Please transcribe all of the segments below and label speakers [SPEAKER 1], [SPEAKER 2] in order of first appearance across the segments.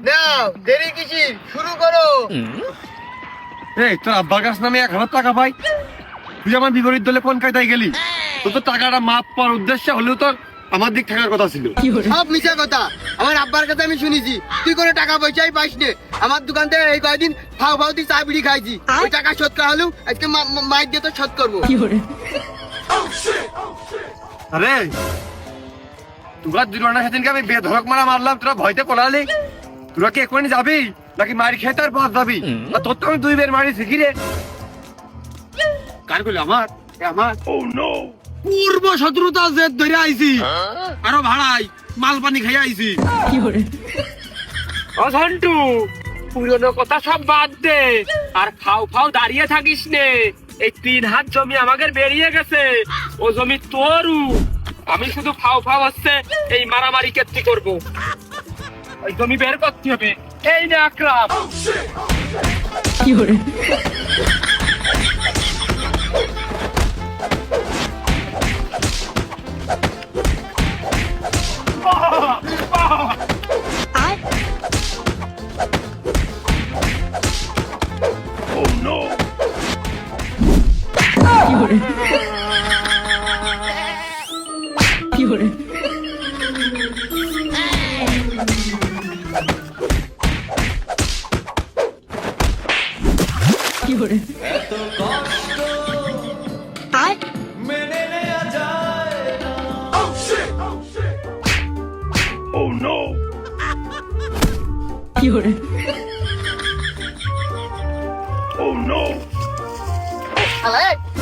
[SPEAKER 1] নাও দেরি কিসি, শুরু করো।
[SPEAKER 2] এই তোর আব্বার কাছ নামে 1,000 টাকা পাই, তুই আমার বিপরীত দলে কোন কায়দায় গেলি? তোর তো টাকাটা মাপ পাওয়ার উদ্দেশ্যে হলেও তোর আমার দিক থাকার কথা ছিল।
[SPEAKER 1] সব মিছা কথা, আমার আব্বার কাছে আমি শুনেছি তুই কোনো টাকা পয়সাই পাইস নে। আমার দোকান থেকে এই কয়দিন ফাও ফাও তুই চা বিড়ি খাইছি, ওই টাকা শোধ করা হলেও আজকে মাইক দিয়ে তো শোধ করবো।
[SPEAKER 2] আরে তোরা দুজনের সেদিনকে আমি বেধড়ক মারা মারলাম, তোরা ভয়তে পড়ালি। তোরা কি এখনই যাবি নাকি মারি খেয়ে তার পথ যাবি? আর তোর তো আমি 2 বের মারি শিখি রে। কার করলি? আমার আমার পূর্ব শত্রুতা জেদ ধরে আইছি, আরো ভাড়াই মাল পানি খাই আইছি।
[SPEAKER 3] অঝন্টু, পুরনো কথা সব বাদ দে আর ফাও ফাও দাঁড়িয়ে থাকিস নে। এই 3 হাত জমি আমাদের বেরিয়ে গেছে, ও জমি তোরু। আমি শুধু ফাও ফাও হচ্ছে এই মারামারি কেত্তি করবো। ওই জমি বের করতে হবে। এই না আকরাম,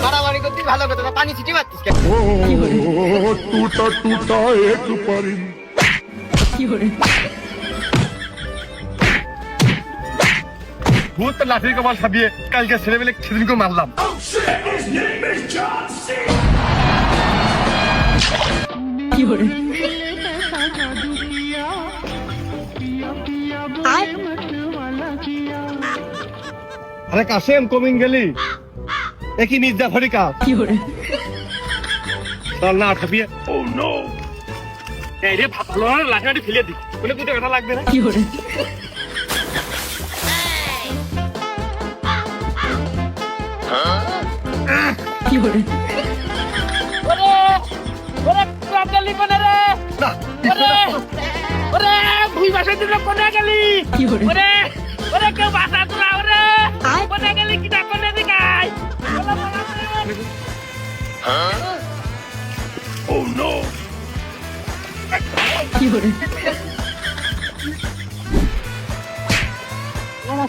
[SPEAKER 1] মারামারি করতে ভালো কথা না, পানি ছিটি মারতিস কেন?
[SPEAKER 4] टूटा टूटा एक परिंद
[SPEAKER 2] ভূত তো লাঠির কমাল সাবিয়ে কালকে ছেলেবেলে সেদিনকে মারলাম। আরে কাশেম কমিং গেলি একই মির্জা ফরিকা চল না সাবিয়ে।
[SPEAKER 3] এই রে ভালো লাঠি ফেলে দি, বলে 2 টাকা লাগবে না। ভুই বাসা দিল কোনে গেলি? ওরে ওরে কেউ বাসা তোরা, ওরে কোনে গেলি? কিটা কোনে দিকাই?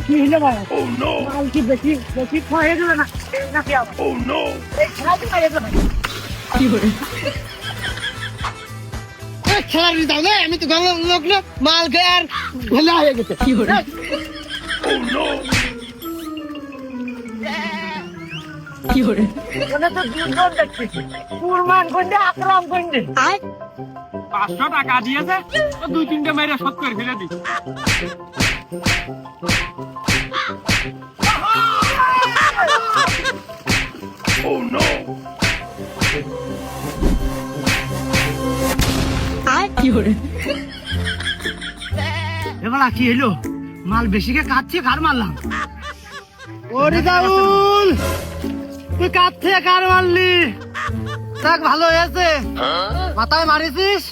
[SPEAKER 3] কি হলো বাবা? মাল কি বেশি বেশি হয়ে গেল না নাকি? এই খেলা তো হয়ে গেল।
[SPEAKER 1] খেলার দাও না, আমি তো গাঁয়ের লোক না, মাল খেয়ে আর ভেলা হয়ে গেছে।
[SPEAKER 3] ওটা তো দুজন দেখছি, কুরবান কইতে আকরাম কইতে 500 টাকা দিয়েছে, তো 2-3টা মেরে শোধ করে ফেলে দি।
[SPEAKER 1] এবার কি হলো? মাল বেশি কে কাটছে, কার মারলাম? ওরে দাউল, তুই কাটছে কার মারলি? দেখ ভালো হয়েছে, মাথায় মারিছিস,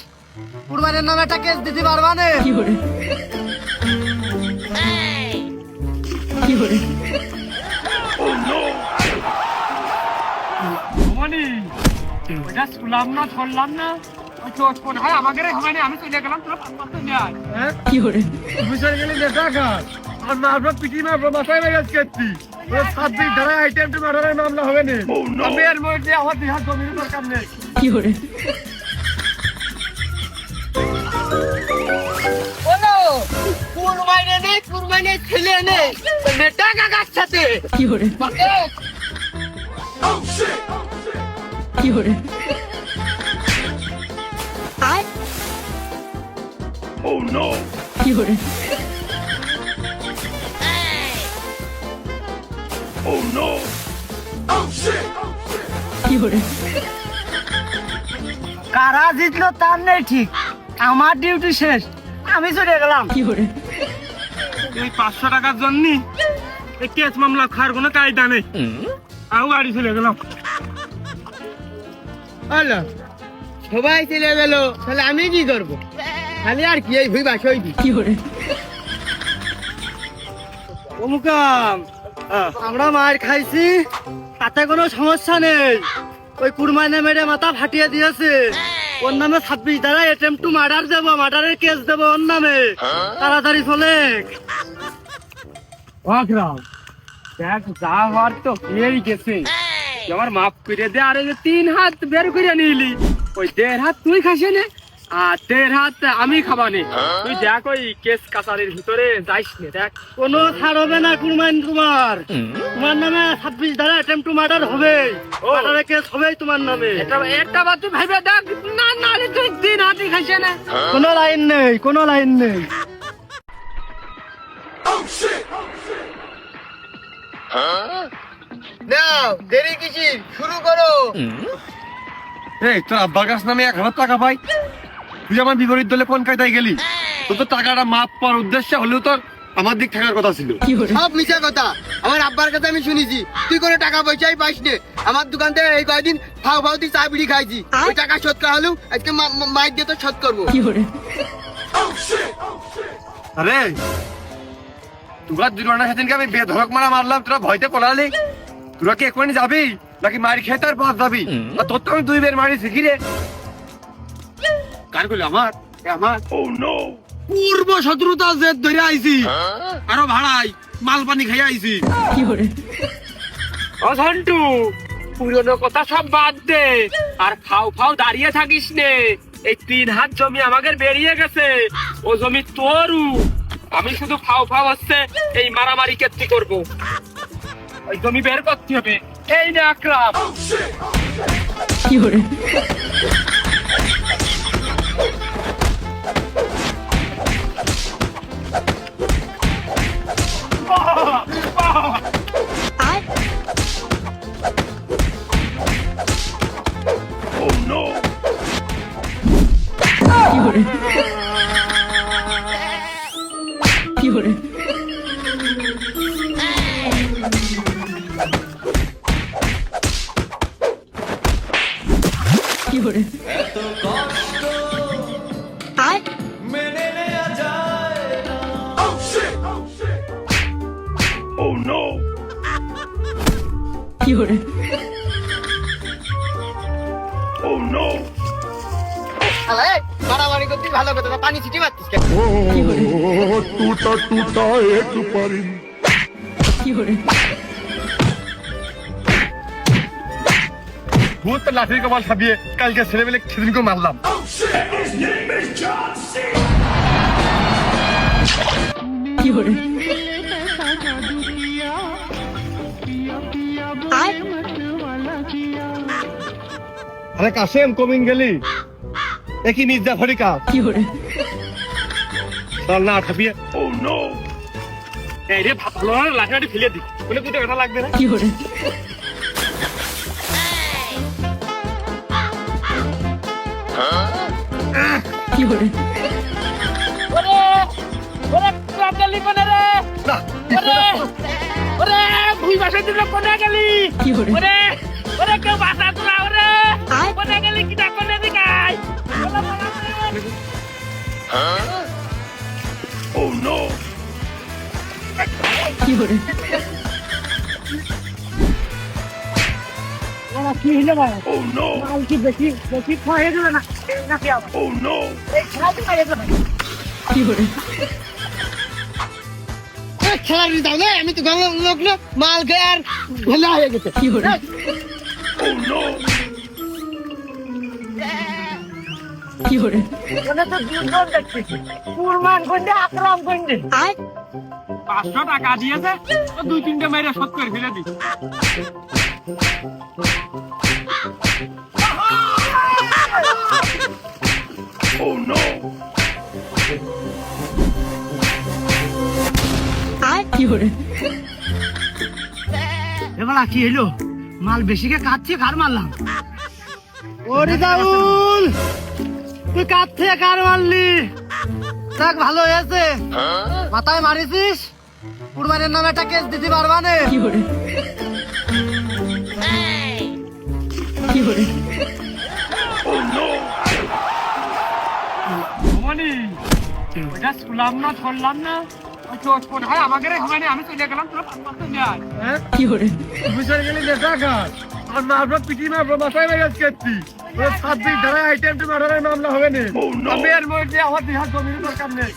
[SPEAKER 1] কুরবানের নামে একটা কেস দিতে পারবা না।
[SPEAKER 3] মনি ওটা শুনলাম না, ধরলাম না, ওই চোট কোন হয় আমাদের হবে না। আমি চলে গেলাম, তোরা 500 নিয়ে আয়।
[SPEAKER 2] বুঝে গেলি যে টাকা আর মারবো পিটি মারবো মাথায় মেরেজ করছি। 26 ধারা আইটেম টু মার্ডারের মামলা হবে না। আমি এর মধ্যে আমার 2 হাত জমির দরকার নেই।
[SPEAKER 1] বলো কুরবানি নেই, কুরবানি ছেলে নেই, টাকা কার সাথে? কারা জিতলো তার নেই ঠিক, আমার ডিউটি শেষ, আমি চলে গেলাম।
[SPEAKER 3] এই 500 টাকার জন্য এই কেস মামলা খাওয়ার কোনো কায়দা নেই, আমি বাড়ি চলে গেলাম।
[SPEAKER 1] হলো সবাই চলে গেল, তাহলে আমি কি করবো? খালি আর কি এই ভুই বাসই দি অমুকাম আমরা মার খাইছি, তাতে কোনো সমস্যা নেই। ওই কুরমানে মেরে মাথা ফাটিয়ে দিয়েছে, ওর নামে 26 ধারা অ্যাটেম্প টু মার্ডার দেবো, মার্ডারের কেস দেবো ওর নামে, তাড়াতাড়ি চলে।
[SPEAKER 3] আকরাম দেখ, যা হওয়ার তো হয়েই গেছে, আমার মাফ করে দে। আরে 3 হাত বের করে নিলি, ওই 1.5 হাত তুই খাসে নে আর 1.5 হাত আমি খাবানে। তুই দেখ ওই কেস কাছারির ভিতরে যাইস নে, দেখ
[SPEAKER 1] কোনো ছাড় হবে না কুরমান, তোমার নামে 26 ধারা অ্যাটেম্প টু মার্ডার হবে, মার্ডারের কেস হবে তোমার নামে।
[SPEAKER 3] একটা বার তুই ভাইবে দেখ, না না রে তুই 3 হাতই খাসে না।
[SPEAKER 1] কোনো লাইন নেই, কোনো লাইন নেই। নাও দেরি কিসি, শুরু করো।
[SPEAKER 2] এই তোর আব্বার কাছ নামে 1000 টাকা পাই, তুই আমার বিপরীত দলে কোন কায়দায় গেলি? তোর তো টাকাটা মাপ পাওয়ার উদ্দেশ্যে হলেও তোর আমার দিক থাকার কথা ছিল।
[SPEAKER 1] সব মিছা কথা, আমার আব্বার কাছে আমি শুনেছি তুই কোনো টাকা পয়সাই পাইস নে। আমার দোকান থেকে এই কয়দিন ফাও ফাও তুই চা বিড়ি খাইছি, ওই টাকা শোধ করা হলেও আজকে মাইক দিয়ে তো শোধ করবো।
[SPEAKER 2] আরে তোরা দুজনের সেদিনকে আমি বেধড়ক মারা মারলাম, তোরা ভয়তে পলালি। তোরা কি এক্ষুনি যাবি নাকি মারি খেয়ে তার পথ যাবি? আর তোর তো আমি 2 বের মারি শিখি রে। কার করলি? আমার আমার পূর্ব শত্রুতা জেদ ধরে আইছি, আরো ভাড়াই মাল পানি খাই আইছি।
[SPEAKER 3] ও ঝন্টু, পুরনো কথা সব বাদ দে আর খাও খাও দাঁড়িয়ে থাকিস নে। এই 3 হাত জমি আমাদের বেরিয়ে গেছে, ও জমি তোরু। আমি শুধু ফাও ফাও হচ্ছে এই মারামারি কেত্তি করবো, ওই জমি বের করতে হবে। এই না আকরাম,
[SPEAKER 1] মারামারি করতে ভালো কথা, পানি ছিটি মারতিস কেন?
[SPEAKER 4] ओ टूटा टूटा एक परिंदा
[SPEAKER 2] ভূত লাঠির কপাল সাবিয়ে কালকে ছেলেবেলে সেদিনকে মারলাম। আরে কাশেম কমিং গেলি একই মির্জা ফরিকা চল না ঠাপিয়ে।
[SPEAKER 3] এই রে ভালো লাঠি লাঠি ফেলে দি, বলে 2 টাকা লাগবে না। ভুই বাসা দিল কোনে গেলি? ওরে ওরে কেউ বাসা তোলা, ওরে কোনে গেলি? কিটা কোনে দিকাই?
[SPEAKER 1] কি হইলো ভাই? মাল কি বেশি বেশি খাওয়া যাবে না নাকি? আমার এই খেলাতে খাইয়ে দেবে খেলার দাও না, আমি তো লোক না, মাল খেয়ে আর ভেলা হয়ে গেছে। ওখানে তো 2 জন দেখতেছি, কুরমান গন্ডে আকরাম গন্ডে।
[SPEAKER 3] 500 টাকা দিয়েছে, 2-3টে মেরে শোধ করে ফেলে দি।
[SPEAKER 1] এবার কি হইলো? মাল বেশিকে কাটছে, কার মারলাম? ওরে দাউল তুই কার থেকে কার মারলি? দেখ ভালো হয়েছে, মাথায় মারিছিস, কুরবানির নামে একটা কেস দিতে পারবা না।
[SPEAKER 3] মানে ওটা শুনলাম না ধরলাম না ওই চোট ফোন হয় আমাকে রে মানে আমি চলে গেলাম তোরা পাঁচ নিয়ে আয়
[SPEAKER 2] তুমি চলে গেলে নেতা কাজ আর মারবো পিটি মারবো মাথায় মেরে কেটছি 26 ধারায় আইটেম টু মার্ডারের মামলা হবে না আমি এর মধ্যে আমার বিহার জমির দরকার নেই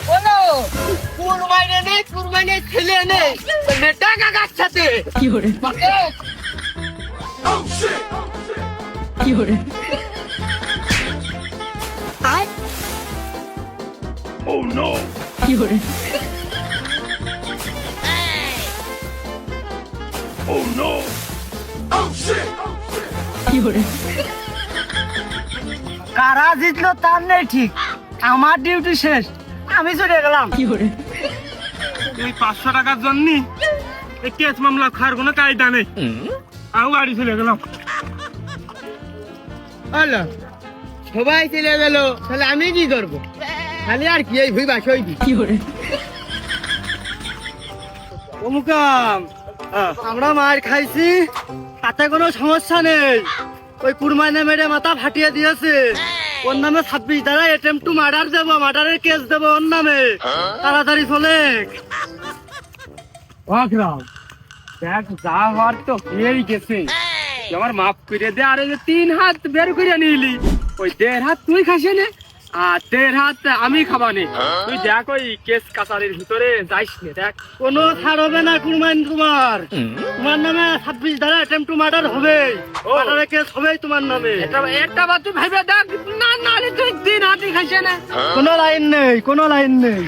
[SPEAKER 1] বলো কুরবানি নেই, কুরবানি ছেলে নেই, নেটা কাকার সাথে
[SPEAKER 4] Oh no! Oh no! Oh shit!
[SPEAKER 1] কারা জিতলো তার নেই ঠিক, আমার ডিউটি শেষ, আমি চলে গেলাম।
[SPEAKER 3] এই 500 টাকার জন্য এই কেস মামলা খাওয়ার কোনো কায়দা নেই আমি বাড়ি চলে গেলাম
[SPEAKER 1] হলো সবাই চলে গেল, তাহলে আমি কি করবো? খালি আর কি এই ভুই বাসই দি অমুকাম আমরা মার খাইছি, তাতে কোনো সমস্যা নেই। ওই কুরবানি মেরে মাথা ফাটিয়ে দিয়েছে, ওর নামে 26 ধারা অ্যাটেম্পট টু মার্ডার দেবো, মার্ডারের কেস দেবো ওর নামে, তাড়াতাড়ি চলে।
[SPEAKER 3] দেখ যা হওয়ার তো হয়েই গেছে, তুই আমার মাফ করে দে। আর এই যে 3 হাত বের করে নিলি, ওই 1.5 হাত তুই খাসি নে আর 1.5 হাত আমি খাবানি। তুই দেখ ওই কেস কাছারির ভিতরে যাইস নে, দেখ
[SPEAKER 1] কোনো ছাড় হবে না কুরবানি, তোমার নামে 26 ধারা অ্যাটেম্পট টু মার্ডার হবে, মার্ডারের কেস হবেই তোমার নামে।
[SPEAKER 3] একটা বার তুই ভাইবে দেখ, না না তুই 3 হাতই খাসি না।
[SPEAKER 1] কোনো লাইন নেই, কোনো লাইন নেই।